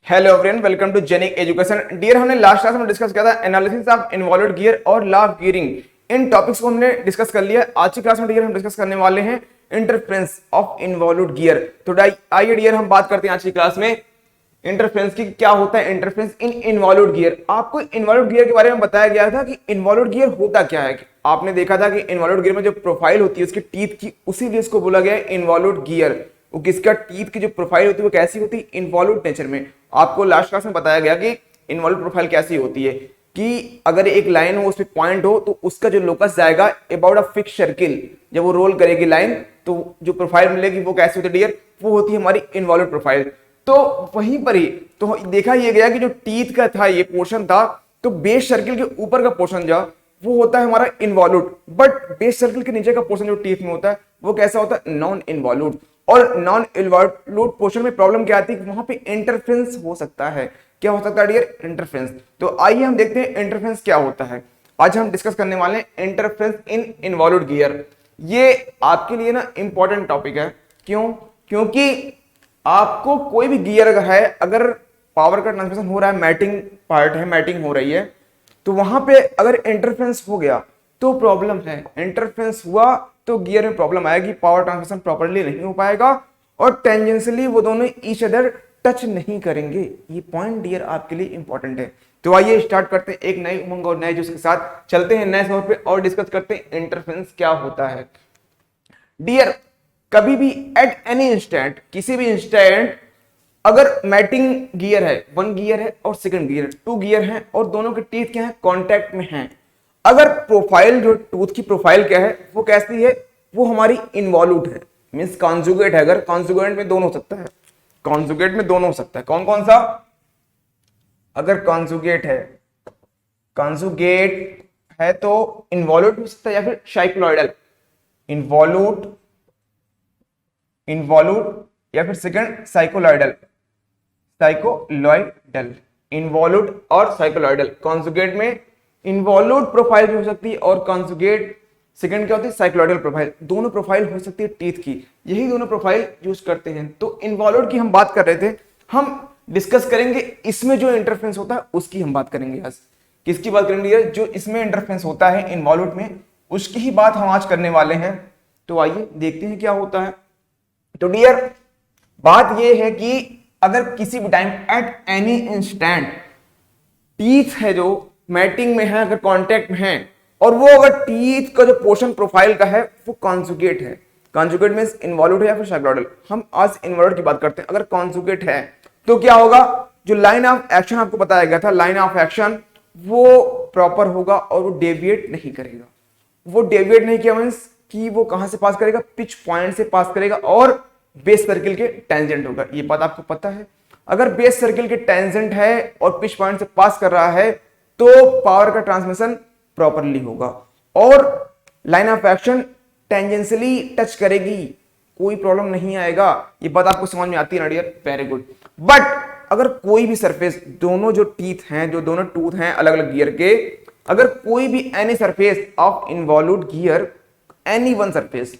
Hello everyone, welcome to Genic education. Dear, हमने last class में discuss किया था एनालिसिस ऑफ इन्वॉल्व्ड गियर और लॉ ऑफ गियरिंग। इन टॉपिक्स को हमने डिस्कस कर लिया। आज की क्लास में डियर हम डिस्कस करने वाले हैं इंटरफेरेंस ऑफ इन्वॉल्व्ड गियर। तो आइए डियर हम बात करते हैं आज की क्लास में इंटरफेरेंस की। क्या होता है इंटरफेरेंस इन इन्वॉल्व्ड गियर। आपको इन्वॉल्व्ड गियर के बारे में बताया गया था कि इन्वॉल्व्ड गियर होता क्या है। आपने देखा था कि इन्वॉल्व्ड गियर में जो प्रोफाइल होती है उसकी टीथ की, उसी लिए इसको बोला गया है इन्वॉल्व्ड गियर। वो किसका टीथ की जो प्रोफाइल होती है वो कैसी होती है, इन्वॉल्व्ड नेचर में। आपको लास्ट क्लास में बताया गया कि इन्वॉल्व्ड प्रोफाइल कैसी होती है कि अगर एक लाइन हो, उस पे पॉइंट हो, तो उसका जो लोकस जाएगा अबाउट अ फिक्स सर्किल। जब वो रोल करेगी लाइन तो जो प्रोफाइल मिलेगी वो कैसी होती है डियर, वो होती है हमारी इन्वॉल्व्ड प्रोफाइल। तो वहीं पर ही तो देखा यह गया कि जो टीथ का था ये पोर्शन था, तो बेस सर्किल के ऊपर का पोर्शन जो वो होता है हमारा इन्वॉल्व्ड, बट बेस सर्किल के नीचे का पोर्शन जो टीथ में होता है वो कैसा होता है, नॉन इन्वॉल्व्ड। और नॉन इन्वॉल्व्ड पोर्शन में प्रॉब्लम क्या आती है, वहां पे इंटरफेरेंस हो सकता है। क्या हो सकता है डियर, इंटरफेरेंस। तो आइए हम देखते हैं इंटरफेरेंस क्या होता है। आज हम डिस्कस करने वाले हैं इंटरफेरेंस इन इन्वॉल्व्ड गियर। ये आपके लिए ना इंपॉर्टेंट टॉपिक है। क्यों? क्योंकि आपको कोई भी गियर अगर है, अगर पावर का ट्रांसमिशन हो रहा है, मैटिंग पार्ट है, मैटिंग हो रही है, तो वहां पे अगर इंटरफेरेंस हो गया तो प्रॉब्लम है। इंटरफेरेंस हुआ तो गियर में प्रॉब्लम आएगी, पावर ट्रांसमिशन प्रॉपर्ली नहीं हो पाएगा और टेंजेंशियली वो दोनों ईच अदर टच नहीं करेंगे। ये पॉइंट डियर आपके लिए इंपॉर्टेंट है। तो आइए स्टार्ट करते हैं एक नई उमंग और नए जोश के साथ, चलते हैं नए सफर पे और डिस्कस करते हैं इंटरफेरेंस क्या होता है। डियर, कभी भी एट एनी इंस्टेंट, किसी भी इंस्टेंट अगर मैटिंग गियर है, वन गियर है और सेकंड गियर, टू गियर है और दोनों के टीथ क्या है, कांटेक्ट में हैं। अगर प्रोफाइल जो टूथ की प्रोफाइल क्या है वो कैसी है, वो हमारी इन्वॉल्व्ड है, मींस कॉन्जुगेट है। अगर कॉन्जुगेट में दोनों हो सकता है, कॉन्जुगेट में दोनों हो सकता है। कौन कौन सा? अगर कॉन्जुगेट है, कॉन्जुगेट है तो इन्वॉल्व्ड हो सकता है या फिर साइक्लोइडल। इन्वॉल्व्ड, इन्वॉल्व्ड या फिर सेकंड साइकोलॉइडल, साइकोलॉइडल। इन्वॉल्व्ड और साइकोलॉइडल, कॉन्जुगेट में इन्वॉल्व्ड प्रोफाइल भी हो सकती है और कॉन्जुगेट सेकंड क्या होती है, साइक्लोइडल प्रोफाइल। दोनों प्रोफाइल हो सकती है टीथ की, यही दोनों प्रोफाइल यूज करते हैं। तो इन्वॉल्व्ड की हम बात कर रहे थे, हम डिस्कस करेंगे इसमें जो इंटरफेरेंस होता है उसकी हम बात करेंगे आज। किसकी बात करेंगे? जो इसमें इंटरफेरेंस होता है इन्वॉल्व्ड में, उसकी ही बात हम आज करने वाले हैं। तो आइए देखते हैं क्या होता है। तो डियर, बात यह है कि अगर किसी भी time at any instant teeth है जो मैटिंग में है, अगर कांटेक्ट में है, और वो अगर टीथ का जो पोर्शन प्रोफाइल का है वो कॉन्जुगेट है, कॉन्जुगेट मींस इन्वॉल्व्ड है या फिर साइक्लोइडल। हम आज इन्वॉल्व्ड की बात करते हैं। अगर कॉन्जुगेट है तो क्या होगा, जो लाइन ऑफ एक्शन आपको बताया गया था, लाइन ऑफ एक्शन वो प्रॉपर होगा और वो डेविएट नहीं करेगा। वो डेविएट नहीं किया मींस कि वो कहां से पास करेगा, पिच पॉइंट से पास करेगा और बेस सर्किल के टेंजेंट होगा। ये बात आपको पता है। अगर बेस सर्किल के टेंजेंट है और पिच पॉइंट से पास कर रहा है तो पावर का ट्रांसमिशन प्रॉपरली होगा और line of action tangentially touch करेगी, कोई प्रॉब्लम नहीं आएगा। ये बात आपको समझ में आती है ना डियर? Very good. बट अगर कोई भी सरफेस, दोनों जो टीथ हैं, जो दोनों टूथ हैं अलग अलग गियर के, अगर कोई भी any surface of involved gear, any one surface,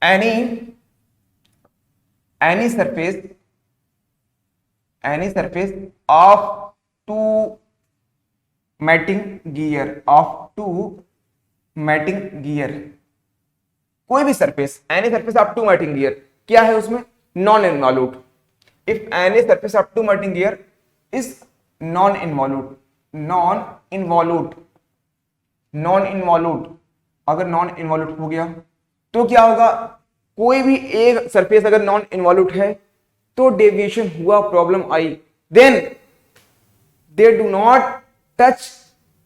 any surface, any surface of two mating gear, of two mating gear, कोई भी surface, any surface of two mating gear, क्या है उसमें, non involved. If any surface of two mating gear is non involved, non involved, non involved, अगर non involved हो गया तो क्या होगा, कोई भी एक सरफेस अगर नॉन इन्वॉल्व्ड है तो डेविएशन हुआ, प्रॉब्लम आई, then they do not touch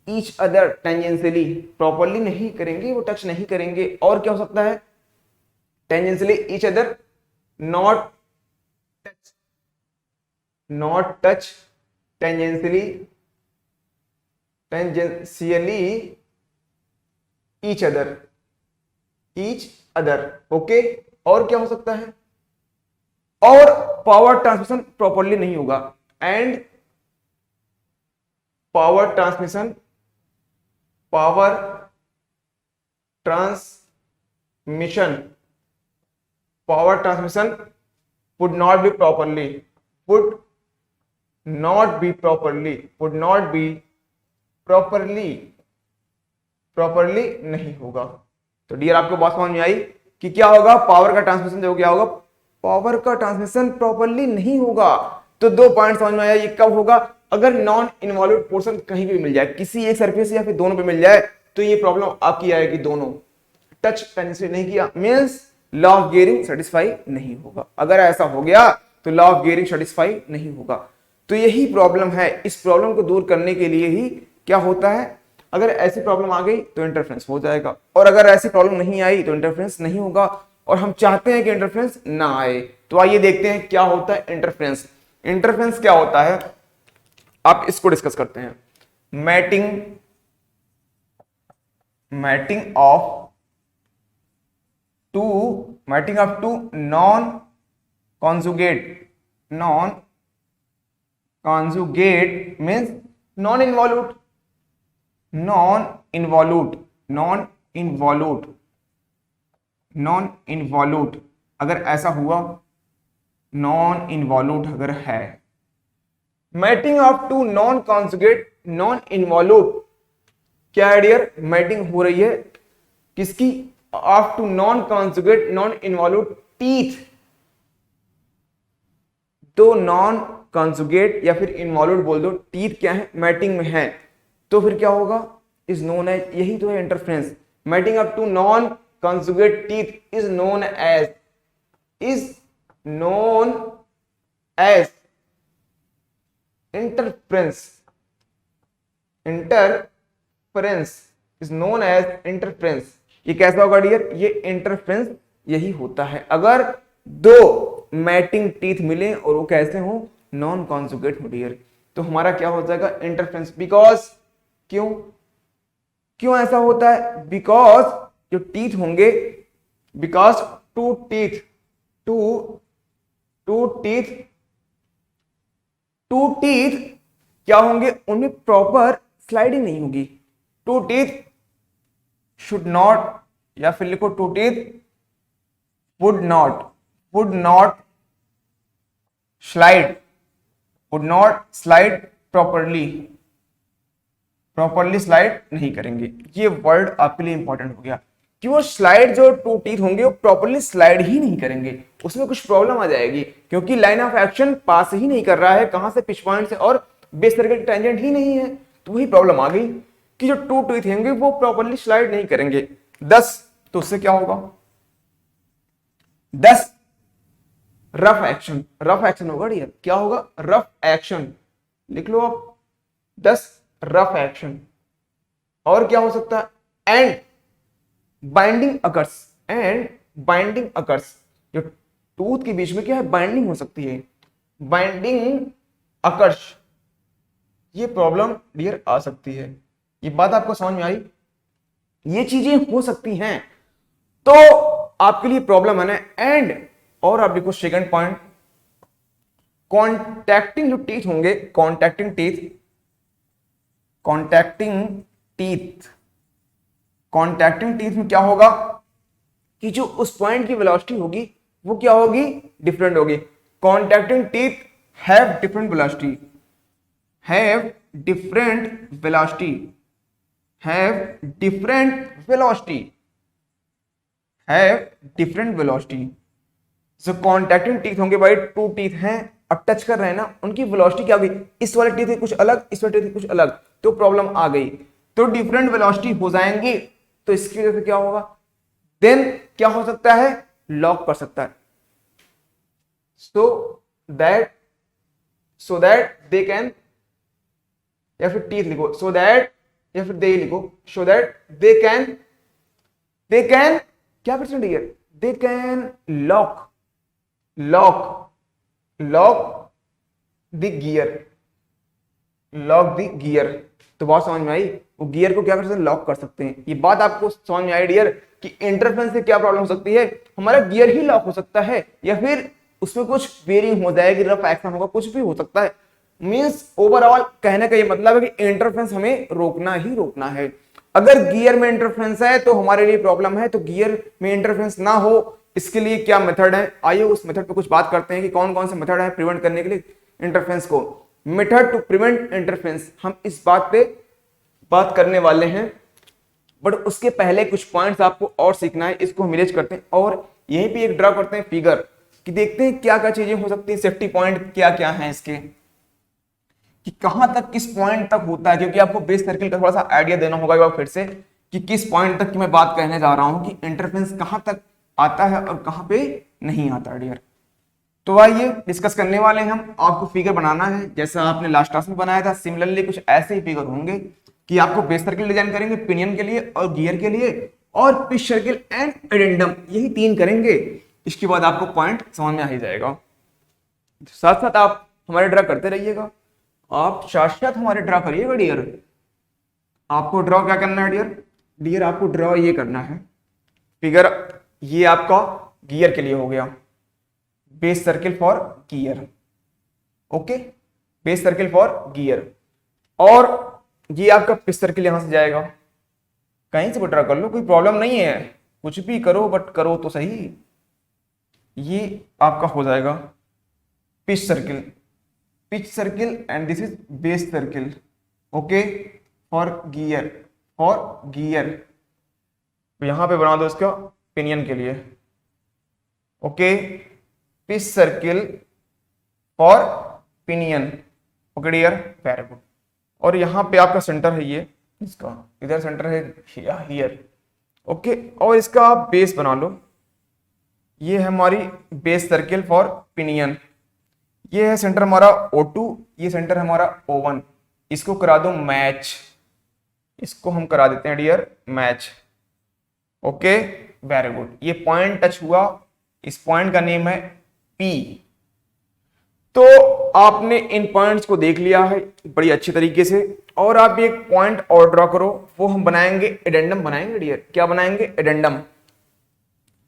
each other tangentially, properly नहीं करेंगे, वो टच नहीं करेंगे। और क्या हो सकता है, tangentially each other, not touch, not touch tangentially, tangentially each other, each other. Okay. और क्या हो सकता है, और पावर ट्रांसमिशन प्रॉपरली नहीं होगा, and power transmission, power transmission, power transmission would not be properly, would not be properly, would not be properly, properly नहीं होगा। तो डियर आपको बात समझ में आई कि क्या होगा, पावर का ट्रांसमिशन जो क्या होगा, पावर का ट्रांसमिशन प्रॉपरली नहीं होगा। तो दो पॉइंट समझ में आया, ये कब होगा, अगर नॉन इन्वॉल्व पोर्शन कहीं भी मिल जाए, किसी एक सरफेस या फिर दोनों पे मिल जाए, तो ये प्रॉब्लम आपकी आएगी, दोनों टच पेनिसिलिन नहीं किया means law of gearing satisfy नहीं होगा। अगर ऐसा हो गया तो लॉ ऑफ गियरिंग सेटिस्फाई नहीं होगा। तो यही प्रॉब्लम है, इस प्रॉब्लम को दूर करने के लिए ही क्या होता है, अगर ऐसी प्रॉब्लम आ गई तो इंटरफेरेंस हो जाएगा, और अगर ऐसी प्रॉब्लम नहीं आई तो इंटरफेरेंस नहीं होगा, और हम चाहते हैं कि इंटरफेरेंस ना आए। तो आइए देखते हैं क्या होता है इंटरफेरेंस। इंटरफेरेंस क्या होता है, आप इसको डिस्कस करते हैं। Mating, mating of two non conjugate, non conjugate means non involute, non involute, non involute, non involute, अगर ऐसा हुआ, नॉन इन्वॉल्यूट अगर है, mating of two non conjugate non involute, क्या है डियर, मैटिंग हो रही है किसकी, of two non conjugate non involute teeth, तो नॉन कॉन्जुगेट या फिर इन्वॉल्यूट बोल दो, टीथ क्या है, मैटिंग में है, तो फिर क्या होगा, इज नोन एज, यही तो है interference. Mating of two non conjugate teeth is known as, is known as interference, interference is known as interference. ये कैसा होगा डियर, ये इंटरफेरेंस यही होता है अगर दो मैटिंग टीथ मिले और वो कैसे हो, नॉन कॉन्जुगेट हो डियर, तो हमारा क्या हो जाएगा इंटरफेरेंस। बिकॉज क्यों, क्यों ऐसा होता है, बिकॉज जो टीथ होंगे, because two teeth, two teeth क्या होंगे, उनमें प्रॉपर स्लाइडिंग नहीं होगी। टू टीथ शुड नॉट, या फिर लिखो two teeth would not slide, would not slide properly slide नहीं करेंगे। ये वर्ड आपके लिए इंपॉर्टेंट हो गया कि वो स्लाइड, जो टू टीथ होंगे वो प्रॉपरली स्लाइड ही नहीं करेंगे, उसमें कुछ प्रॉब्लम आ जाएगी, क्योंकि लाइन ऑफ एक्शन पास ही नहीं कर रहा है, कहां से, पिच पॉइंट से, और बेस सर्किल टेंजेंट ही नहीं है। तो वही प्रॉब्लम आ गई कि जो टू टीथ होंगे वो प्रॉपरली स्लाइड नहीं करेंगे। 10, तो उससे क्या होगा, 10 रफ एक्शन, रफ एक्शन होगा डियर, क्या होगा, रफ एक्शन, लिख लो आप 10 रफ एक्शन। और क्या हो सकता है, and binding occurs, and binding occurs, जो टूथ के बीच में क्या है, बाइंडिंग हो सकती है, बाइंडिंग अकर्स, ये प्रॉब्लम डियर आ सकती है। ये बात आपको समझ में आई, ये चीजें हो सकती हैं, तो आपके लिए प्रॉब्लम है ना। एंड और आप देखो सेकंड पॉइंट, कॉन्टैक्टिंग जो टीथ होंगे, कॉन्टैक्टिंग टीथ, कॉन्टैक्टिंग टीथ में क्या होगा कि जो उस पॉइंट की वेलोसिटी होगी वो क्या होगी, डिफरेंट होगी। Contacting teeth have different velocity, have different velocity, have different velocity, have different velocity. जो कॉन्टैक्टिंग टीथ होंगे भाई, टू टीथ हैं अब टच कर रहे हैं ना, उनकी वेलोसिटी क्या होगी, इस वाले टीथ की कुछ अलग, इस वाले टीथ की कुछ अलग, तो प्रॉब्लम आ गई, तो डिफरेंट वेलोसिटी हो जाएंगी, तो इसकी वजह से क्या होगा, देन क्या हो सकता है, लॉक कर सकता है, सो दैट दे कैन, या फिर टीथ लिखो, सो दैट, या फिर दे लिखो, सो दैट दे कैन क्या percent here, they can lock the gear, तो बात समझ में आई, वो गियर को क्या कर सकते हैं, लॉक कर सकते हैं। ये बात आपको समझ में आई डियर कि इंटरफेरेंस से क्या प्रॉब्लम हो सकती है, हमारा गियर ही लॉक हो सकता है, या फिर उसमें कुछ बेरिंग हो जाएगी, रफ एक्शन होगा, कुछ भी हो सकता है। मींस ओवरऑल कहने का ये मतलब है कि इंटरफेरेंस हमें रोकना ही रोकना है। अगर गियर में इंटरफेरेंस है तो हमारे लिए प्रॉब्लम है, तो गियर में इंटरफेरेंस ना हो इसके लिए क्या मेथड है, आइए उस मेथड पे कुछ बात करते हैं कि कौन कौन से मेथड है प्रिवेंट करने के लिए इंटरफेरेंस को। मेथड टू प्रिवेंट इंटरफेरेंस, हम इस बात पे बात करने वाले हैं, बट उसके पहले कुछ पॉइंट्स आपको और सीखना है। इसको हम इरेज करते हैं और यहीं पे एक ड्रा करते हैं फिगर कि देखते हैं क्या क्या चीजें हो सकती है, सेफ्टी पॉइंट क्या क्या है इसके, कि कहां तक किस पॉइंट तक होता है, क्योंकि आपको बेस सर्किल का थोड़ा सा आइडिया देना होगा एक बार फिर से कि किस पॉइंट तक की मैं बात कहने जा रहा हूं कि इंटरफेरेंस कहां तक आता है और कहां पे नहीं आता डियर। तो आइए डिस्कस करने वाले हैं हम। आपको फिगर बनाना है जैसा आपने लास्ट क्लास में बनाया था, सिमिलरली कुछ ऐसे ही फिगर होंगे कि आपको बेस सर्किल डिजाइन करेंगे पिनियन के लिए और गियर के लिए, और पिच सर्किल एंड एडेंडम, यही 3 करेंगे। इसके बाद आपको पॉइंट समझ में आ ही जाएगा। साथ साथ आप हमारे ड्रा करते रहिएगा, आप साथ साथ हमारे ड्रा करिएगा डियर। आपको ड्रॉ क्या करना है डियर? डियर आपको ड्रॉ ये करना है फिगर, ये आपका गियर के लिए हो गया, base circle for gear, okay, base circle for gear. और ये आपका पिच सर्किल यहां से जाएगा, कहीं से भी ड्रा कर लो, कोई प्रॉब्लम नहीं है, कुछ भी करो बट करो तो सही। ये आपका हो जाएगा pitch circle, pitch circle and this is base circle, okay, for gear, for gear. यहां पे बना दो इसका पिनियन के लिए, okay, pitch circle for pinion, okay dear, very good. और यहां पे आपका सेंटर है ये, इसका इधर सेंटर है हियर, ओके, और इसका आप बेस बना लो, ये है हमारी बेस सर्किल फॉर पिनियन, ये है सेंटर हमारा O2, ये सेंटर है हमारा O1, इसको करा दो मैच, इसको हम करा देते हैं dear match, okay, very good. ये पॉइंट टच हुआ, इस पॉइंट का नेम है P। तो आपने इन पॉइंट्स को देख लिया है बड़ी अच्छी तरीके से, और आप एक पॉइंट और ड्रॉ करो, वो हम बनाएंगे एडेंडम बनाएंगे डियर। क्या बनाएंगे? एडेंडम।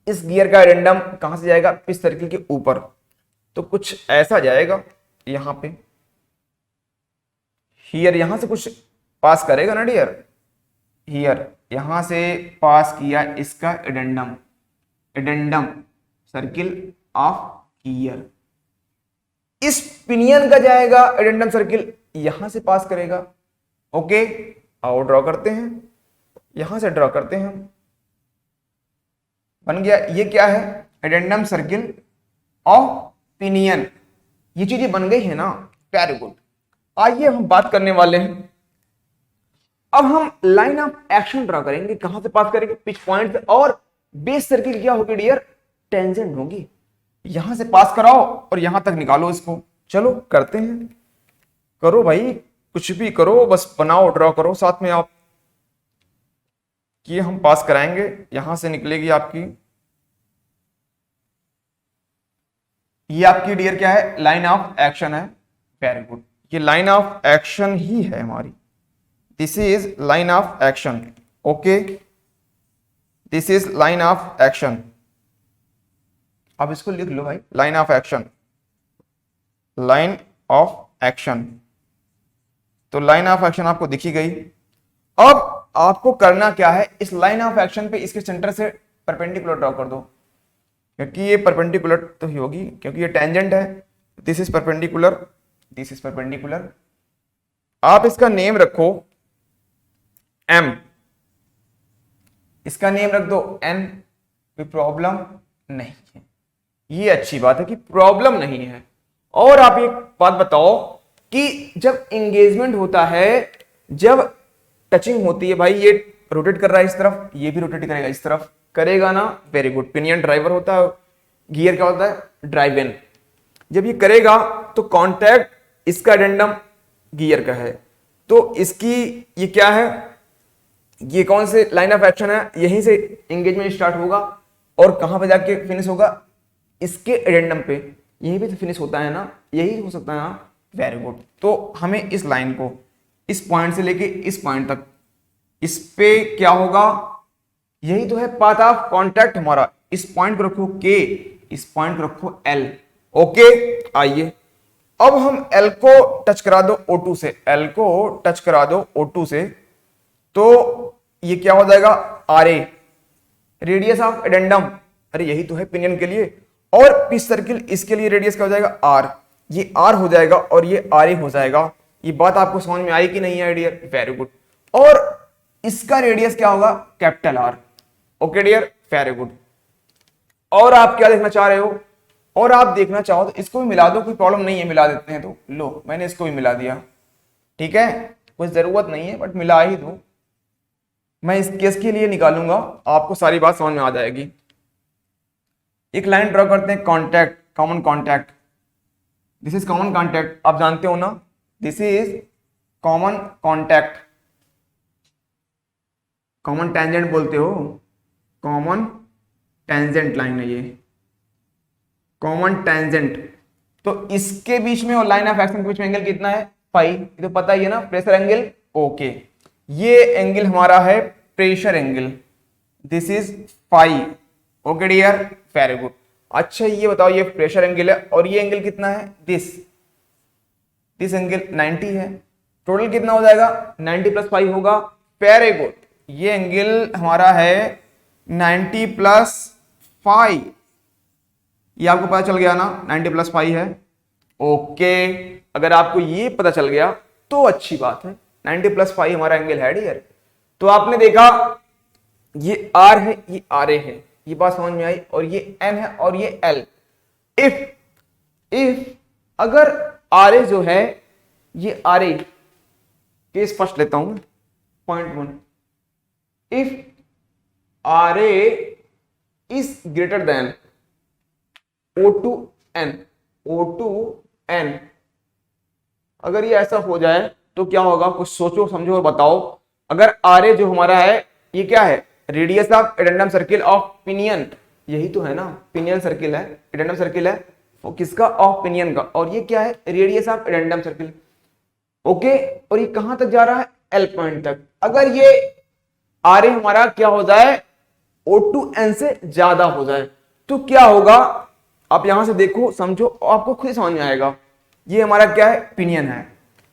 इस गियर का एडेंडम कहां से जाएगा? पिच सर्किल के ऊपर, तो कुछ ऐसा जाएगा यहां पे, हियर यहां से कुछ पास करेगा ना डियर, हियर यहां से पास किया इसका addendum, addendum circle of gear. इस पिनियन का जाएगा एडेंडम सर्किल, यहां से पास करेगा, ओके। आओ ड्रॉ करते हैं, यहां से ड्रॉ करते हैं हम, बन गया। ये क्या है? Addendum circle of pinion. ये चीजें बन गई है ना, वेरी गुड। आइए हम बात करने वाले हैं, अब हम लाइन ऑफ एक्शन ड्रॉ करेंगे। कहां से पास करेंगे? पिच पॉइंट से। और बेस सर्किल क्या होगी डियर? टेंजेंट होगी, यहां से पास कराओ और यहां तक निकालो इसको। चलो करते हैं, करो भाई, कुछ भी करो, बस बनाओ, ड्रॉ करो साथ में आप, कि हम पास कराएंगे, यहां से निकलेगी आपकी, ये आपकी डियर क्या है? लाइन ऑफ एक्शन है, वेरी गुड। ये लाइन ऑफ एक्शन ही है हमारी, this is line of action, okay, this is line of action. अब इसको लिख लो भाई, line of action, line of action. तो लाइन ऑफ एक्शन आपको दिखी गई। अब आपको करना क्या है? इस लाइन ऑफ एक्शन पे इसके सेंटर से परपेंडिकुलर ड्रॉ कर दो, क्योंकि ये परपेंडिकुलर तो ही होगी, क्योंकि ये टेंजेंट है। This is perpendicular, this is perpendicular. आप इसका नेम रखो M, इसका नेम रख दो N, कोई प्रॉब्लम नहीं है। ये अच्छी बात है कि प्रॉब्लम नहीं है। और आप एक बात बताओ कि जब एंगेजमेंट होता है, जब टचिंग होती है, भाई ये रोटेट कर रहा है इस तरफ, ये भी रोटेट करेगा इस तरफ, करेगा ना, वेरी गुड। पिनियन ड्राइवर होता है, गियर क्या होता है? ड्राइव इन। जब ये करेगा तो कांटेक्ट इसका एडेंडम गियर का है, तो इसकी ये क्या है? ये कौन से लाइन ऑफ एक्शन है? यहीं से एंगेजमेंट स्टार्ट होगा और कहां पे जाके फिनिश होगा? इसके एडेंडम पे, यहीं पे तो फिनिश होता है ना, यही हो सकता है ना, वेरी गुड। तो हमें इस लाइन को इस पॉइंट से लेके इस पॉइंट तक, इस पे क्या होगा? यही तो है पाथ ऑफ कांटेक्ट हमारा। इस पॉइंट को रखो K, इस पॉइंट को रखो L, ओके। आइए अब हम L को टच करा दो O2 से, L को टच करा दो O2 से, तो ये क्या हो जाएगा? RA, radius of addendum. अरे यही तो है पिनियन के लिए। और पिच सर्किल, इसके लिए रेडियस क्या हो जाएगा? R। ये आर हो जाएगा और ये आर ए हो जाएगा। ये बात आपको समझ में आई कि नहीं है डियर? Very good. और इसका रेडियस क्या होगा? Capital R. Okay dear, very good. और आप क्या देखना चाह रहे हो? और आप देखना चाहो तो इसको भी मिला दो, कोई प्रॉब्लम नहीं है, मिला देते हैं। तो लो मैंने इसको भी मिला दिया, ठीक है, कोई जरूरत नहीं है बट मिला ही दो। मैं इस केस के लिए निकालूंगा, आपको सारी बात समझ में आ जाएगी। एक लाइन ड्रॉ करते हैं, contact, common contact. This is common contact, आप जानते हो ना, this is common contact. Common tangent बोलते हो, कॉमन टेंजेंट लाइन है ये, कॉमन टेंजेंट। तो इसके बीच में और लाइन ऑफ एक्शन के बीच में एंगल कितना है? फाई। ये तो पता ही है ना, प्रेशर एंगल। ओके, ये एंगल हमारा है pressure angle, this is phi. Okay dear, very good. अच्छा ये बताओ, ये प्रेशर एंगल है और ये एंगल कितना है? दिस एंगल 90 है। टोटल कितना हो जाएगा? 90 प्लस 5 होगा। वेरी गुड, ये एंगल हमारा है 90 प्लस 5। ये आपको पता चल गया ना, 90 प्लस 5 है। ओके, अगर आपको ये पता चल गया तो अच्छी बात है। 90 प्लस 5 हमारा एंगल है डियर। तो आपने देखा ये आर है, ये आर ए है, ये बात समझ में आई। और ये एन है और ये एल। इफ अगर आर ए जो है, ये आर ए केस फर्स्ट लेता हूं, point 1। If R A is greater than O2n, O2n, अगर ये ऐसा हो जाए तो क्या होगा? कुछ सोचो समझो और बताओ। अगर आर ए जो हमारा है, ये क्या है? Radius of addendum circle of pinion, यही तो है ना, पिनियन सर्किल है, एडेंडम सर्किल है वो किसका? ऑफ पिनियन का। और ये क्या है? Radius of addendum circle. Okay, और ये कहां तक जा रहा है? एल पॉइंट तक। अगर ये आर ए हमारा क्या हो जाए? O2n से ज्यादा हो जाए तो क्या होगा? आप यहां से देखो समझो, आपको खुद समझ में आएगा। ये हमारा क्या है? पिनियन है,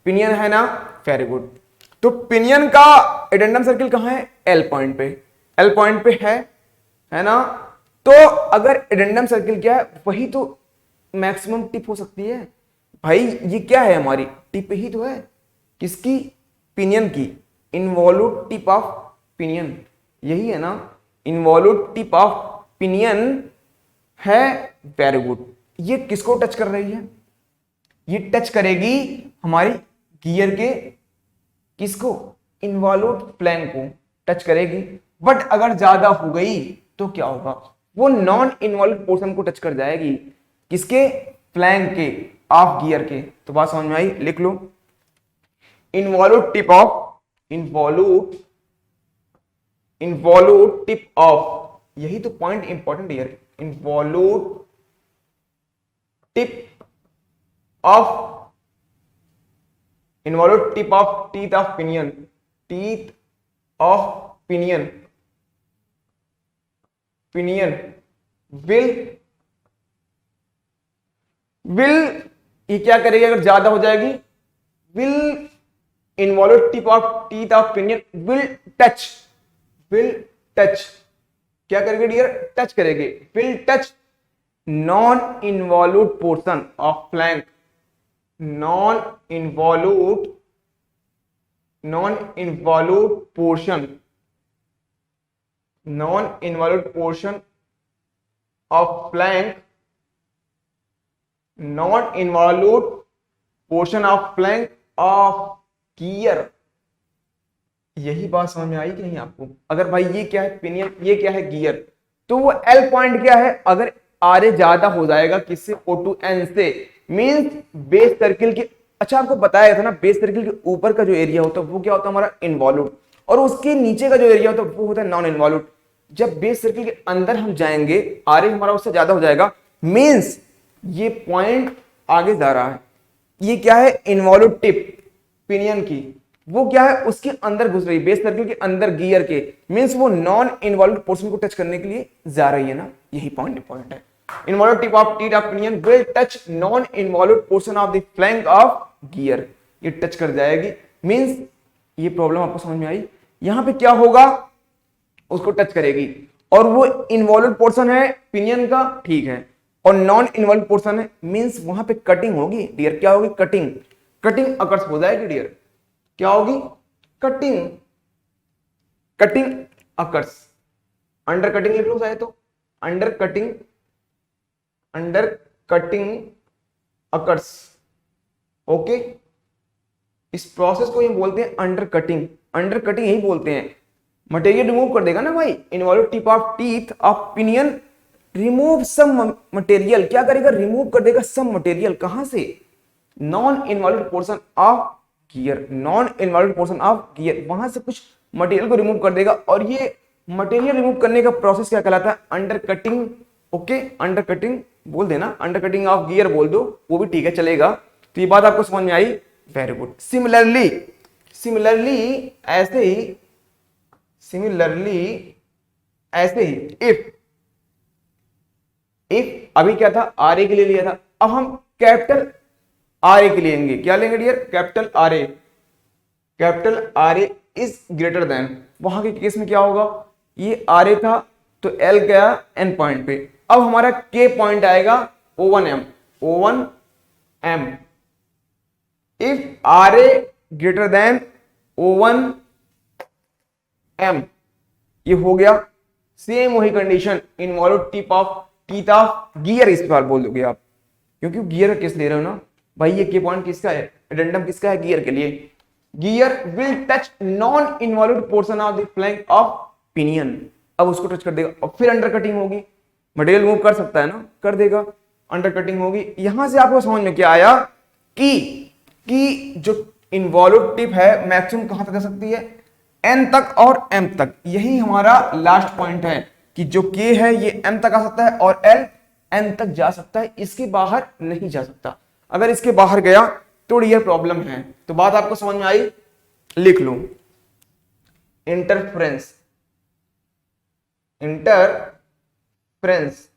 पिनियन है ना, वेरी गुड। तो पिनियन का एडेंडम सर्किल कहां है? एल पॉइंट पे, एल पॉइंट पे है ना। तो अगर एडेंडम सर्किल क्या है, वही तो मैक्सिमम टिप हो सकती है भाई। ये क्या है? हमारी टिप ही तो है, किसकी? पिनियन की, इनवॉल्यूट टिप ऑफ पिनियन, यही है ना, इनवॉल्यूट टिप ऑफ पिनियन है। Very good. ये किसको टच कर रही है? ये टच करेगी हमारी गियर के, किसको? इनवॉल्यूट फ्लैंक को टच करेगी। बट अगर ज्यादा हो गई तो क्या होगा? वो नॉन इनवॉल्यूट पोर्शन को टच कर जाएगी, किसके? फ्लैंक के, ऑफ गियर के। तो बात समझ में आई? लिख लो, involute tip of, involute tip of, यही तो पॉइंट इंपॉर्टेंट है, involute tip of, involute tip of teeth of pinion, teeth of pinion, pinion will ये क्या करेगी? अगर ज्यादा हो जाएगी, will involute tip of teeth of pinion will touch, क्या करेगी डियर? टच करेगी, will touch non involute portion of flank, non involute portion, non involute portion of flank, non involute portion of flank of gear. यही बात समझ में आई कि नहीं आपको? अगर भाई ये क्या है? पिनियन, ये क्या है? गियर। तो वो एल पॉइंट क्या है? अगर आर ए ज्यादा हो जाएगा किससे? O2n से, मींस बेस सर्किल के। अच्छा आपको बताया था ना, बेस सर्किल के ऊपर का जो एरिया होता है वो क्या होता है? हमारा इनवॉल्यूट। और उसके नीचे का जो एरिया होता है वो होता है नॉन इनवॉल्यूट। जब बेस सर्किल के अंदर हम जाएंगे, आर ए हमारा उससे ज्यादा हो जाएगा, मींस ये पॉइंट आगे जा रहा है। ये क्या है? इनवॉल्यूट टिप पिनियन की, वो क्या है? उसके अंदर घुस रही है, बेस सर्किल के अंदर गियर के, मींस वो नॉन इनवॉल्यूट पोर्शन को टच करने के लिए जा रही है ना, यही पॉइंट है। Involute tip of teeth of pinion will touch non involute portion of the flank of gear, ये टच कर जाएगी, मींस ये प्रॉब्लम आपको समझ में आई? यहां पे क्या होगा? उसको टच करेगी और वो इनवॉल्यूट पोर्शन है पिनियन का, ठीक है। और नॉन इन्वॉल्व पोर्शन है, मींस वहां पे कटिंग होगी डियर। क्या होगी? कटिंग। कटिंग अकर्स हो जाएगी डियर। क्या होगी? Cutting. Cutting occurs. Under cutting लिख लो चाहे तो, under cutting, under cutting occurs. Okay, इस प्रोसेस को ये बोलते हैं अंडर कटिंग। अंडर कटिंग यही बोलते हैं। मटेरियल रिमूव कर देगा ना भाई, involve tip of teeth of pinion, remove some material. क्या करेगा? रिमूव कर देगा सम मटेरियल। कहां से? Non involve portion of gear. Non involve portion of gear, वहां से कुछ मटेरियल को रिमूव कर देगा। और ये मटेरियल रिमूव करने का प्रोसेस क्या कहलाता है? Under cutting. Okay, under cutting बोल देना, अंडर कटिंग ऑफ गियर बोल दो, वो भी ठीक है, चलेगा। तो ये बात आपको समझ में आई? Very good. सिमिलरली, सिमिलरली ऐसे ही, सिमिलरली ऐसे ही इफ अभी क्या था? आर ए के लिए लिया था, अब हम कैपिटल आर ए के लिए लेंगे। क्या लेंगे dear? Capital R A. Capital R A is greater than, वहां के केस में क्या होगा? ये आर ए था तो एल गया एन पॉइंट पे, अब हमारा के पॉइंट आएगा O1M। O1M if R A greater than O1M, ये हो गया। सेम वही condition, involve tip of teeth of gear, इस बार बोल दोगे आप, क्योंकि गियर का केस ले रहे हो ना भाई। ये के पॉइंट किसका है? एडेंडम किसका है? गियर के लिए। Gear will touch non involve portion of the flank of pinion, अब उसको टच कर देगा और फिर अंडर कटिंग होगी। मटेरियल मूव कर सकता है ना, कर देगा, अंडर कटिंग होगी। यहां से आपको समझ में क्या आया कि जो इन्वॉल्व टिप है मैक्सिमम कहां तक जा सकती है? एन तक और एम तक। यही हमारा लास्ट पॉइंट है कि जो के है ये एम तक आ सकता है और एल एन तक जा सकता है, इसके बाहर नहीं जा सकता। अगर इसके बाहर गया तो ये प्रॉब्लम है। तो बात आपको समझ में आई? लिख लो, इंटरफ्रेंस। इंटरफ्रेंस,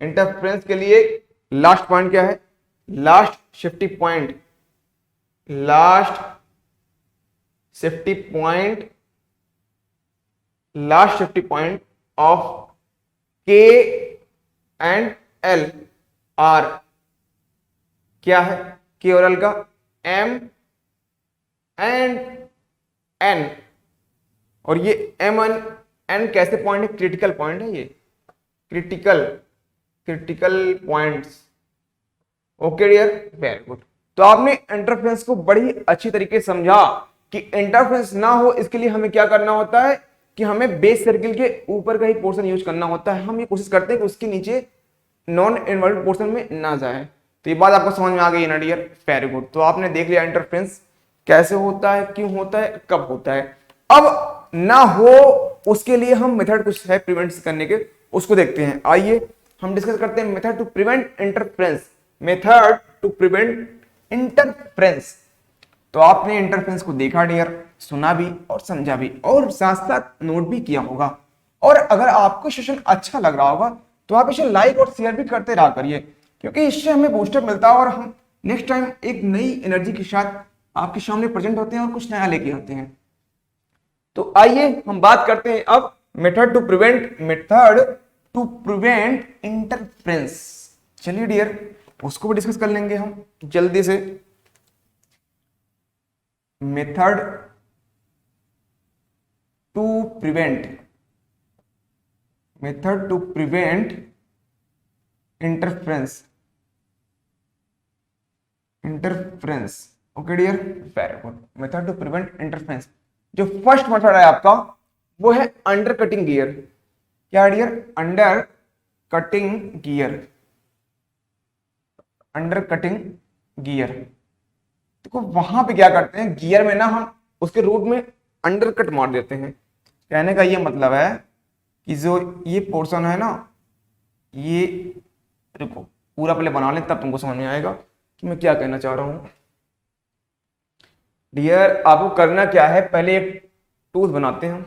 इंटरफ्रेंस के लिए लास्ट पॉइंट क्या है? Last safety point, last safety point, last safety point of के एंड एल आर क्या है? के और एल का एम एंड एन, और ये एम एन एन कैसे पॉइंट है? क्रिटिकल पॉइंट है ये, critical points. Okay dear, very good. तो आपने इंटरफ्रेंस को बड़ी अच्छी तरीके से समझा कि इंटरफ्रेंस ना हो इसके लिए हमें क्या करना होता है कि हमें बेस सर्किल के ऊपर का ही पोर्शन यूज करना होता है। हम ये कोशिश करते हैं कि उसके नीचे नॉन इन्वॉल्व पोर्शन में ना जाए। तो ये बात आपको समझ में आ गई ना डियर? Very good. तो आपने देख लिया इंटरफ्रेंस कैसे होता है, क्यों होता है, कब होता है। अब ना हो उसके लिए हम मेथड कुछ है प्रिवेंट करने के, उसको देखते हैं। आइए हम डिस्कस करते हैं method to prevent interference. Method to prevent interference. तो आपने इंटरफ्रेंस को देखा डियर, सुना भी और समझा भी और साथ साथ नोट भी किया होगा। और अगर आपको सेशन अच्छा लग रहा होगा तो आप इसे लाइक और शेयर भी करते रहा करिए, क्योंकि इससे हमें बूस्टअप मिलता है और हम नेक्स्ट टाइम एक नई एनर्जी के साथ आपके सामने प्रेजेंट होते हैं और कुछ नया लेके आते हैं। तो आइए हम बात करते हैं अब मेथड टू प्रिवेंट इंटरफ्रेंस। चलिए डियर, उसको भी डिस्कस कर लेंगे हम जल्दी से। Method to prevent interference. Okay dear, very good. Method to prevent interference. जो फर्स्ट मेथड है आपका वो है अंडर कटिंग गियर। क्या dear? Undercutting gear, undercutting gear. देखो वहां पे क्या करते हैं, गियर में ना हम उसके रूट में अंडर कट मार देते हैं। कहने का ये मतलब है कि जो ये पोर्शन है ना, ये देखो पूरा पहले बना लें तब तुमको समझ में आएगा कि मैं क्या कहना चाह रहा हूं। डियर आपको करना क्या है, पहले एक टूथ बनाते हैं।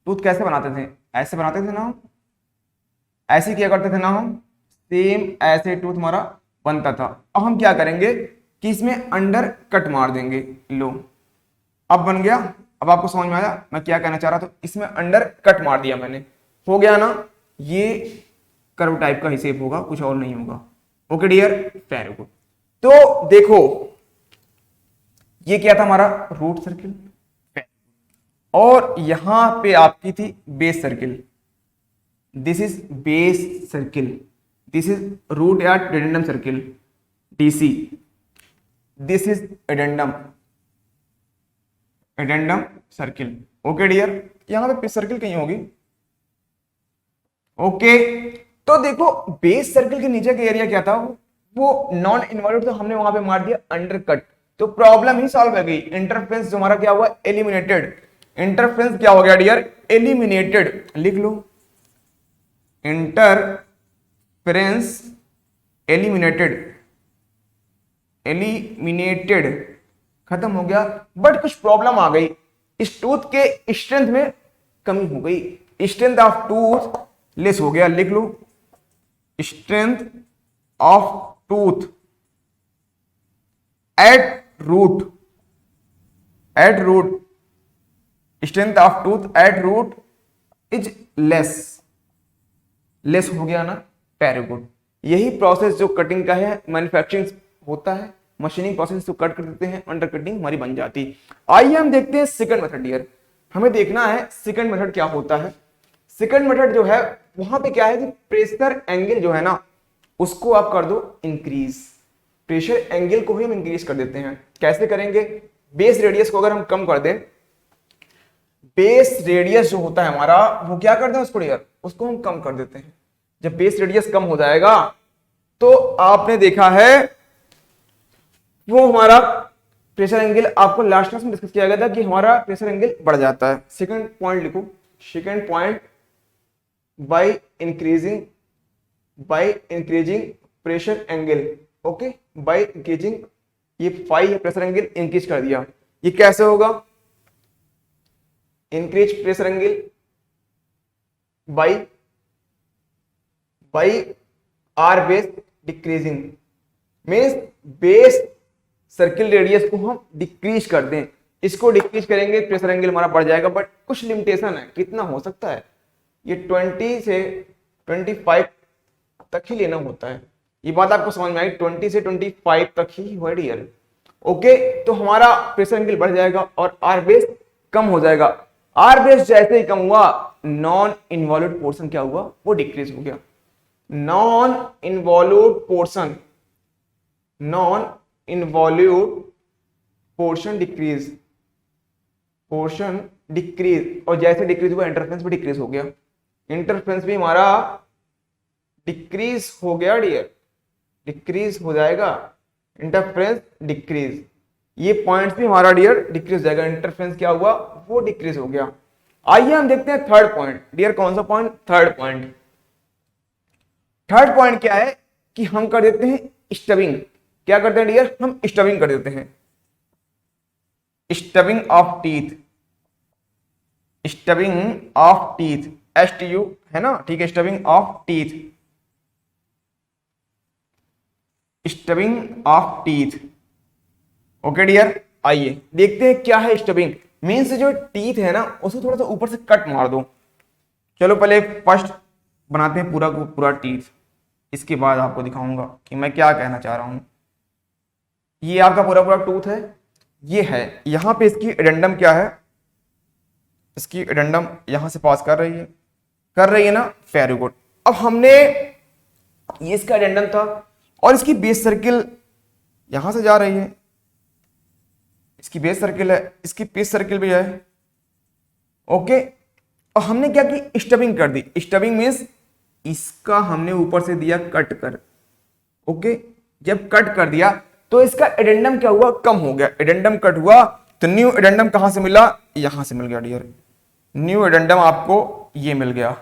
टूथ कैसे बनाते थे? ऐसे बनाते थे ना हम, ऐसे किया करते थे ना हम, सेम ऐसे टूथ हमारा बनता था। अब हम क्या करेंगे कि इसमें अंडर कट मार देंगे। लो अब बन गया। अब आपको समझ में आया मैं क्या कहना चाह रहा था? इसमें अंडर कट मार दिया मैंने, हो गया ना। ये कर्व टाइप का ही शेप होगा, कुछ और नहीं होगा। Okay dear, very good. तो देखो ये क्या था हमारा रूट सर्किल, और यहां पे आपकी थी base circle. This is base circle, this is root या addendum circle DC, this is addendum circle. Okay dear, यहां पे सर्किल कहीं होगी। ओके तो देखो बेस सर्किल के नीचे का एरिया क्या था, वो नॉन इन्वॉल्व, तो हमने वहां पे मार दिया अंडरकट, तो प्रॉब्लम ही सॉल्व हो गई। इंटरफेरेंस जो हमारा क्या हुआ, एलिमिनेटेड। इंटरफेरेंस क्या हो गया डियर, एलिमिनेटेड। लिख लो इंटरफेरेंस एलिमिनेटेड, खत्म हो गया। बट कुछ प्रॉब्लम आ गई, इस टूथ के स्ट्रेंथ में कमी हो गई, स्ट्रेंथ ऑफ टूथ लेस हो गया। लिख लो strength of tooth at root, strength of tooth at root is less हो गया ना, वेरी गुड। यही प्रोसेस जो कटिंग का है, मैन्युफैक्चरिंग होता है, मशीनिंग प्रोसेस तो कट कर देते हैं, अंडर कटिंग हमारी बन जाती। आइए हम देखते हैं सेकंड मेथड डियर। हमें देखना है सेकंड मेथड क्या होता है। सेकंड मेथड जो है वहां पे क्या है कि प्रेशर एंगल जो है ना उसको आप कर दो इंक्रीज, प्रेशर एंगल को ही हम इंक्रीज कर देते हैं। कैसे करेंगे, बेस रेडियस को अगर हम कम कर दें, बेस रेडियस जो होता है हमारा वो क्या करते हैं उसको डियर, उसको हम कम कर देते हैं। जब बेस रेडियस कम हो जाएगा तो आपने देखा है वो हमारा प्रेशर एंगल, आपको लास्ट क्लास में डिस्कस किया गया था कि हमारा प्रेशर एंगल बढ़ जाता है। सेकंड पॉइंट लिखो, second point by increasing pressure angle. Okay, by increasing, ये फाई है प्रेशर एंगल इंक्रीज कर दिया। ये कैसे होगा, increase pressure angle by R base decreasing, means base circle radius को हम डिक्रीज कर दें। इसको डिक्रीज करेंगे प्रेशर एंगल हमारा बढ़ जाएगा, बट कुछ लिमिटेशन है। कितना हो सकता है, ये 20 से 25 तक ही लेना होता है। ये बात आपको समझ में आई, 20 से 25 तक ही हुआ डियर। ओके, तो हमारा प्रेशर एंगल बढ़ जाएगा और आर बेस कम हो जाएगा। आर बेस जैसे ही कम हुआ, नॉन इन्वॉल्व पोर्शन क्या हुआ, वो डिक्रीज हो गया। नॉन इन्वॉल्व पोर्शन डिक्रीज, और जैसे डिक्रीज हुआ इंटरफेरेंस भी डिक्रीज हो गया। इंटरफेरेंस भी हमारा डिक्रीज हो गया डियर, डिक्रीज हो जाएगा, इंटरफेरेंस डिक्रीज, ये पॉइंट्स भी हमारा डियर डिक्रीज हो जाएगा। इंटरफेरेंस क्या हुआ, वो डिक्रीज हो गया। आइए हम देखते हैं थर्ड पॉइंट डियर। कौन सा point, third point. Third point क्या है कि हम कर देते हैं स्टबिंग। क्या करते हैं डियर, हम स्टबिंग कर देते हैं, स्टबिंग ऑफ टीथ, STU है ना, ठीक है, स्टबिंग ऑफ टीथ, ओके डियर। आइए देखते हैं क्या है स्टबिंग। मीन्स जो टीथ है ना उसको थोड़ा सा ऊपर से कट मार दो। चलो पहले फर्स्ट बनाते हैं पूरा टीथ, इसके बाद आपको दिखाऊंगा कि मैं क्या कहना चाह रहा हूं। ये आपका पूरा टूथ है, ये है, यहां पे इसकी एडेंडम क्या है, इसकी एडेंडम यहां से पास कर रही है ना, वेरी गुड। अब हमने ये इसका एडेंडम था और इसकी बेस सर्किल यहां से जा रही है, इसकी बेस सर्किल है, इसकी बेस सर्किल भी है। ओके, और हमने क्या की, स्टबिंग कर दी। स्टबिंग मीन्स इसका हमने ऊपर से दिया कट कर। ओके, जब कट कर दिया तो इसका एडेंडम क्या हुआ, कम हो गया। एडेंडम कट हुआ तो न्यू एडेंडम कहां से मिला, यहां से मिल गया डियर। न्यू एडेंडम आपको ये मिल गया,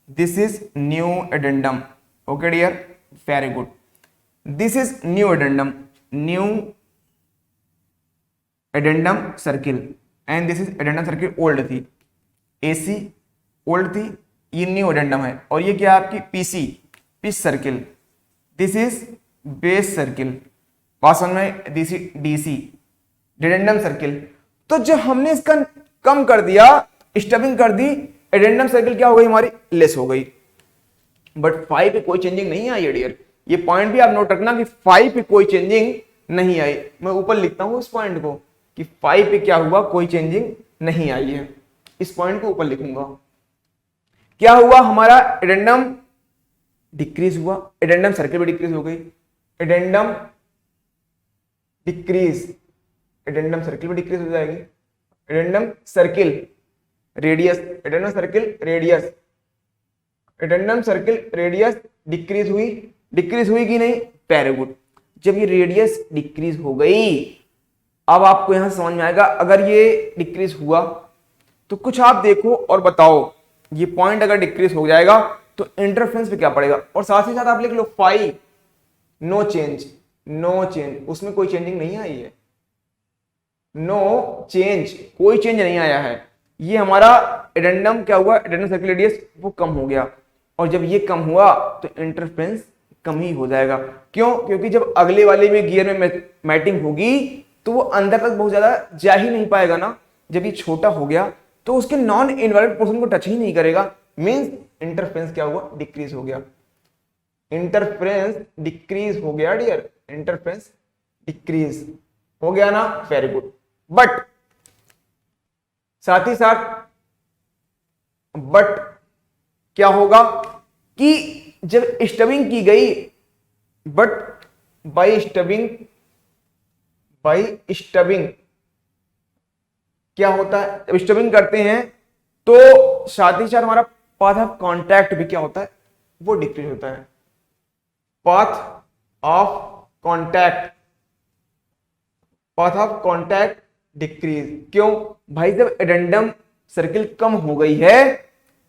this is new addendum. Okay dear, very good. This is new addendum circle and this is addendum circle old थी, AC ओल्ड थी, ये न्यू एडेंडम है। और ये क्या है आपकी pitch circle, this is base circle, पास में DC एडेंडम सर्किल। तो जब हमने इसका कम कर दिया, स्टबिंग कर दी, एडेंडम सर्किल क्या हो गई हमारी, लेस हो गई। बट 5 पे कोई चेंजिंग नहीं आई है डियर। ये पॉइंट भी आप नोट रखना कि 5 पे कोई चेंजिंग नहीं आई। मैं ऊपर लिखता हूं इस पॉइंट को कि 5 पे क्या हुआ, कोई चेंजिंग नहीं आई है। इस पॉइंट को ऊपर लिखूंगा। क्या हुआ, हमारा एडेंडम डिक्रीज हुआ, एडेंडम सर्किल भी डिक्रीज हो गई, एडेंडम डिक्रीज, एडेंडम सर्किल भी डिक्रीज हो जाएगी, addendum circle radius, addendum circle radius, addendum circle radius decrease हुई, डिक्रीज हुई कि नहीं, वेरी गुड। जब ये रेडियस डिक्रीज हो गई, अब आपको यहां समझ में आएगा अगर ये डिक्रीज हुआ तो कुछ आप देखो और बताओ, ये पॉइंट अगर डिक्रीज हो जाएगा तो इंटरफेरेंस पे क्या पड़ेगा। और साथ ही साथ आप लिख लो 5 नो चेंज, नो चेंज, उसमें कोई चेंजिंग नहीं आई है, नो चेंज, कोई चेंज नहीं आया है। ये हमारा एडेंडम क्या हुआ, एडेंडम सर्किल रेडियस वो कम हो गया, और जब ये कम हुआ तो इंटरफेरेंस कम ही हो जाएगा। क्यों, क्योंकि जब अगले वाले में गियर में मैटिंग होगी तो वो अंदर तक बहुत ज्यादा जा ही नहीं पाएगा ना। जब ये छोटा हो गया तो उसके नॉन इनवैलिड पोर्शन को टच ही नहीं करेगा, मींस इंटरफेरेंस क्या हुआ, डिक्रीज हो गया, इंटरफेरेंस डिक्रीज हो गया डियर, इंटरफेरेंस डिक्रीज हो गया ना, वेरी गुड। बट साथ ही साथ बट क्या होगा कि जब स्टबिंग की गई, बट बाय स्टबिंग, बाय स्टबिंग क्या होता है, जब स्टबिंग करते हैं तो साथ ही साथ हमारा पाथ ऑफ कांटेक्ट भी क्या होता है, वो डिक्रीज होता है, path of contact, path of contact decrease. क्यों भाई, जब एडेंडम सर्किल कम हो गई है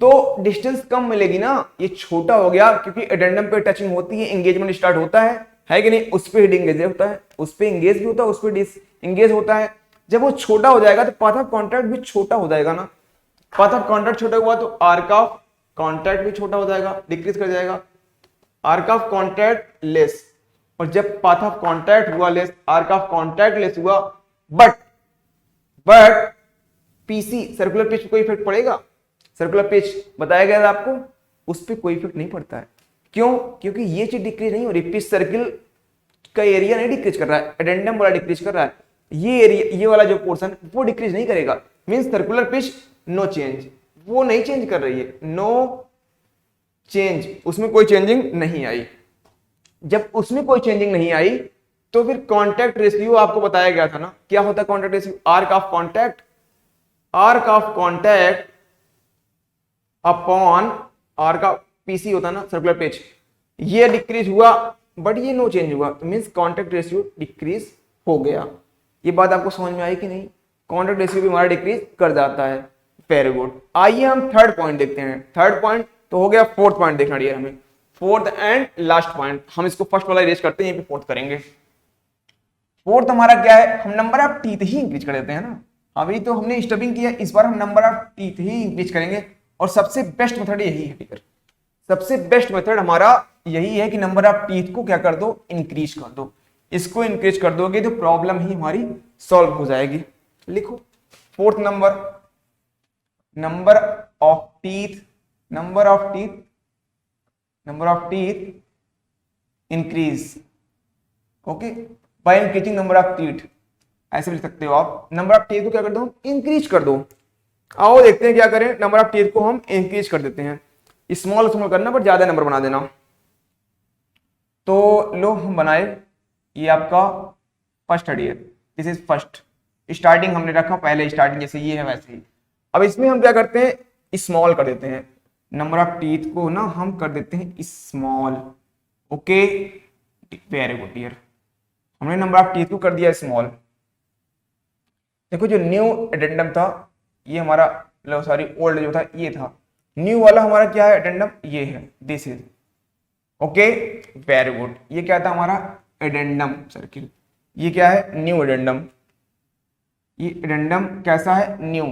तो डिस्टेंस कम मिलेगी ना, ये छोटा हो गया क्योंकि एडेंडम पे टचिंग होती है, एंगेजमेंट स्टार्ट होता है कि नहीं, उस पे एंगेज होता है, उस पे एंगेज भी होता है, उस पे डिसएंगेज होता है। जब वो छोटा हो जाएगा तो पाथ ऑफ कांटेक्ट भी छोटा हो जाएगा ना, पाथ ऑफ कांटेक्ट छोटा हुआ तो आर्क ऑफ कांटेक्ट भी छोटा हो जाएगा, डिक्रीज कर जाएगा, आर्क ऑफ कांटेक्ट लेस, और जब पाथ ऑफ कांटेक्ट हुआ less, arc of contact less हुआ, बट पीसी सर्कुलर पिच पे कोई इफेक्ट पड़ेगा, सर्कुलर पिच बताया गया था आपको, उस पर कोई इफेक्ट नहीं पड़ता है। क्यों, क्योंकि ये चीज डिक्रीज नहीं हो रही, पिच सर्किल का एरिया नहीं डिक्रीज कर रहा है, एडेंडम वाला डिक्रीज कर रहा है, ये एरिया, ये वाला जो पोर्शन वो डिक्रीज नहीं करेगा, means circular pitch no change, वो नहीं चेंज कर रही है, नो चेंज, उसमें कोई चेंजिंग नहीं आई। जब उसमें कोई चेंजिंग नहीं आई तो फिर कांटेक्ट रेशियो आपको बताया गया था ना, क्या होता है contact ratio, arc of contact, arc of contact upon arc of PC होता है ना, सर्कुलर पिच, ये डिक्रीज हुआ बट ये नो चेंज हुआ, तो मींस कांटेक्ट रेशियो डिक्रीज हो गया। ये बात आपको समझ में आई कि नहीं, कांटेक्ट रेशियो भी हमारा डिक्रीज कर जाता है, वेरी गुड। आइए हम थर्ड पॉइंट देखते हैं, थर्ड पॉइंट तो हो गया, फोर्थ पॉइंट देखना डियर हमें, फोर्थ एंड लास्ट पॉइंट, हम इसको फर्स्ट वाला इरेज करते हैं, यहीं पे फोर्थ करेंगे। फोर्थ हमारा क्या है, हम number of teeth he increase कर देते हैं ना, अभी तो हमने स्टबिंग किया, इस बार हम number of teeth he increase करेंगे, और सबसे बेस्ट मेथड यही है टीचर, सबसे बेस्ट मेथड हमारा यही है कि नंबर ऑफ टीथ को क्या कर दो, इंक्रीज कर दो, इसको इंक्रीज कर दोगे तो प्रॉब्लम ही हमारी सॉल्व हो जाएगी। लिखो fourth number, number of teeth, number of teeth, number of teeth increase, okay, by increasing number of teeth, ऐसे लिख सकते हो आप, नंबर ऑफ टीथ को क्या कर दो, इंक्रीज कर दो। आओ देखते हैं क्या करें, नंबर ऑफ टीथ को हम इंक्रीज कर देते हैं, स्मॉल स्मॉल करना पर ज्यादा नंबर बना देना। तो लो हम बनाए, ये आपका फर्स्ट है dear, this is first, starting हमने रखा पहले, स्टार्टिंग जैसे ये है वैसे ही। अब इसमें हम क्या करते हैं, स्मॉल कर देते हैं, नंबर ऑफ टीथ को ना हम कर देते हैं small, okay, very good dear, हमने नंबर ऑफ टीथ को कर दिया स्मॉल। देखो जो न्यू एडेंडम था ये हमारा, सॉरी ओल्ड जो था ये था, न्यू वाला हमारा क्या है एडेंडम, ये है, this is, okay, very good. ये क्या था हमारा एडेंडम सर्किल, ये क्या है न्यू एडेंडम, ये एडेंडम कैसा है, न्यू,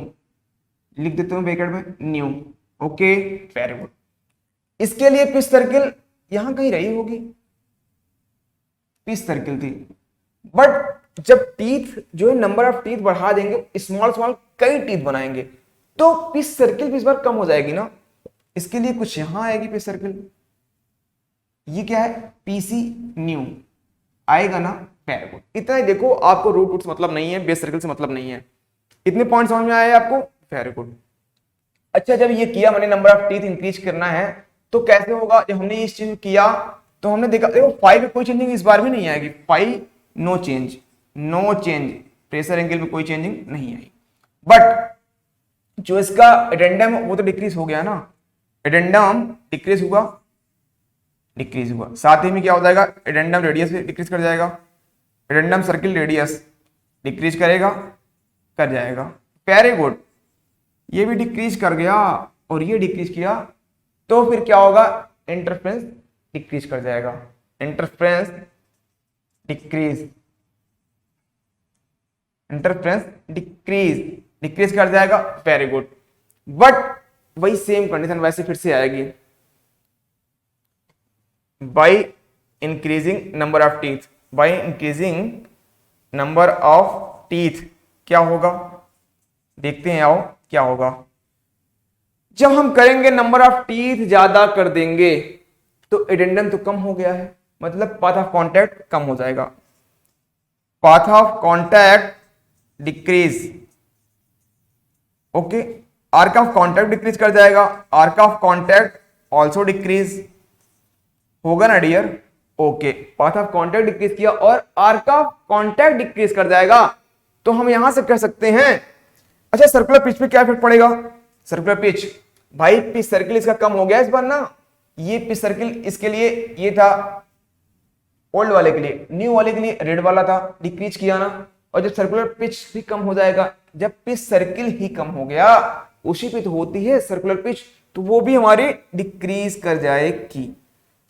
लिख देते हूं ब्रैकेट में न्यू, ओके, वेरी गुड। इसके लिए पिच सर्किल यहां कहीं रही होगी, पिच सर्किल थी, बट जब टीथ जो है नंबर ऑफ टीथ बढ़ा देंगे, स्मॉल स्मॉल कई टीथ बनाएंगे, तो पिच सर्किल भी इस बार कम हो जाएगी ना, इसके लिए कुछ यहां आएगी पिच सर्किल, ये क्या है, पीसी न्यू आएगा ना, वेरी गुड। इतना ही देखो, आपको रूट से मतलब नहीं है, बेस सर्कल से मतलब नहीं है। इतने पॉइंट समझ में आए आपको, वेरी गुड। अच्छा, जब ये किया मैंने नंबर ऑफ टीथ इंक्रीज करना है तो कैसे होगा, जब हमने इस चीज किया तो हमने देखा देखो फाइव में कोई चेंजिंग इस बार भी नहीं आएगी, five no change, no change, pressure angle में कोई चेंजिंग नहीं आई। बट जो इसका एडेंडम वो तो डिक्रीज हो गया ना, एडेंडम डिक्रीज हुआ, डिक्रीज हुआ, साथ ही में क्या हो जाएगा, एडेंडम रेडियस भी डिक्रीज कर जाएगा, एडेंडम सर्किल रेडियस डिक्रीज करेगा, कर जाएगा, वेरी गुड। ये भी डिक्रीज कर गया और ये डिक्रीज किया, तो फिर क्या होगा, इंटरफेरेंस डिक्रीज कर जाएगा, interference decrease, interference decrease, decrease कर जाएगा, वेरी गुड। बट वही सेम कंडीशन वैसे फिर से आएगी, bye increasing number of teeth, bye increasing number of teeth क्या होगा, देखते हैं आओ क्या होगा। जब हम करेंगे नंबर ऑफ टीथ ज्यादा कर देंगे तो एडेंडम तो कम हो गया है, मतलब पाथ ऑफ कांटेक्ट कम हो जाएगा, path of contact decrease, okay, arc of contact decrease कर जाएगा, arc of contact also decrease होगा ना dear, okay, path of contact decrease किया और आर्क ऑफ कांटेक्ट डिक्रीज कर जाएगा, तो हम यहां से कह सकते हैं। अच्छा, सर्कुलर पिच पे क्या इफेक्ट पड़ेगा, सर्कुलर पिच, भाई पिच सर्किल इसका कम हो गया इस बार ना, ये पिच सर्किल इसके लिए ये था ओल्ड वाले के लिए, न्यू वाले के लिए रेड वाला था, डिक्रीज किया ना, और जब सर्कुलर पिच भी कम हो जाएगा, जब पिच सर्किल ही कम हो गया, उसी पे तो होती है सर्कुलर पिच, तो वो भी हमारी डिक्रीज कर जाएगी,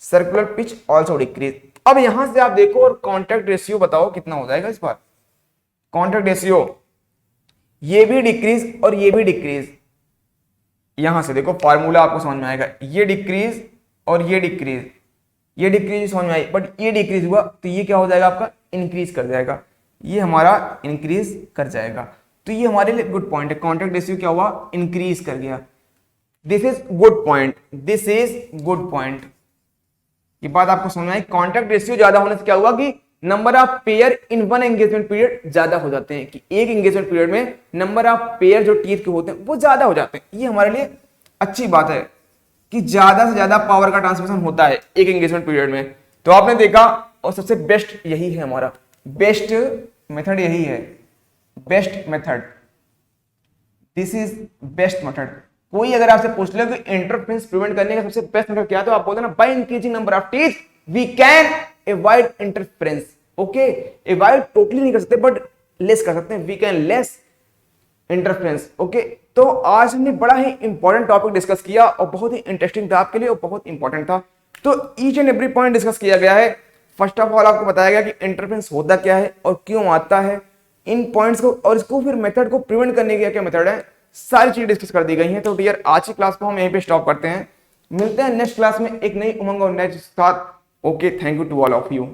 सर्कुलर पिच ऑल्सो डिक्रीज। अब यहां से आप देखो और कॉन्टैक्ट रेशियो बताओ कितना हो जाएगा इस बार, कॉन्टैक्ट रेशियो ये भी डिक्रीज और ये भी डिक्रीज, यहां से देखो फार्मूला आपको समझ में आएगा, ये डिक्रीज और ये डिक्रीज, ये डिक्रीज समझ में आई, बट ये डिक्रीज हुआ तो ये क्या हो जाएगा आपका, इंक्रीज कर जाएगा, ये हमारा इंक्रीज कर जाएगा, तो ये हमारे लिए गुड पॉइंट है, कॉन्टैक्ट रेशियो क्या हुआ, इंक्रीज कर गया, this is good point, this is good point, ये बात आपको समझ में आई। कॉन्टैक्ट रेशियो ज्यादा होने से क्या हुआ कि number of pair in one engagement period ज्यादा हो जाते हैं, कि एक एंगेजमेंट पीरियड में नंबर ऑफ पेयर जो टीथ के होते हैं वो ज्यादा हो जाते हैं, ये हमारे लिए अच्छी बात है कि ज्यादा से ज्यादा पावर का ट्रांसमिशन होता है एक एंगेजमेंट पीरियड में। तो आपने देखा, और सबसे बेस्ट यही है, हमारा बेस्ट मेथड यही है, best method, this is best method. कोई अगर आपसे पूछ ले कि इंटरफेरेंस प्रिवेंट करने का सबसे बेस्ट मेथड क्या है, तो आप बोलते ना by increasing number of teeth we can avoid interference, okay, avoid totally नहीं कर सकते बट लेस कर सकते हैं, we can less interference, okay. तो आज हमने बड़ा ही इंपॉर्टेंट टॉपिक डिस्कस किया और बहुत ही इंटरेस्टिंग था आपके लिए और बहुत इंपॉर्टेंट था, तो each and every point discuss किया गया है। फर्स्ट ऑफ ऑल आपको बताया गया कि इंटरफेरेंस होता क्या है और क्यों आता है, इन पॉइंट्स को और इसको फिर मेथड को प्रिवेंट करने की क्या मेथड है, सारी चीजें डिस्कस कर दी गई हैं। तो डियर आज की क्लास को हम यहीं पे स्टॉप करते हैं, मिलते हैं नेक्स्ट क्लास में एक नई उमंग और नए साथ। Okay, thank you to all of you.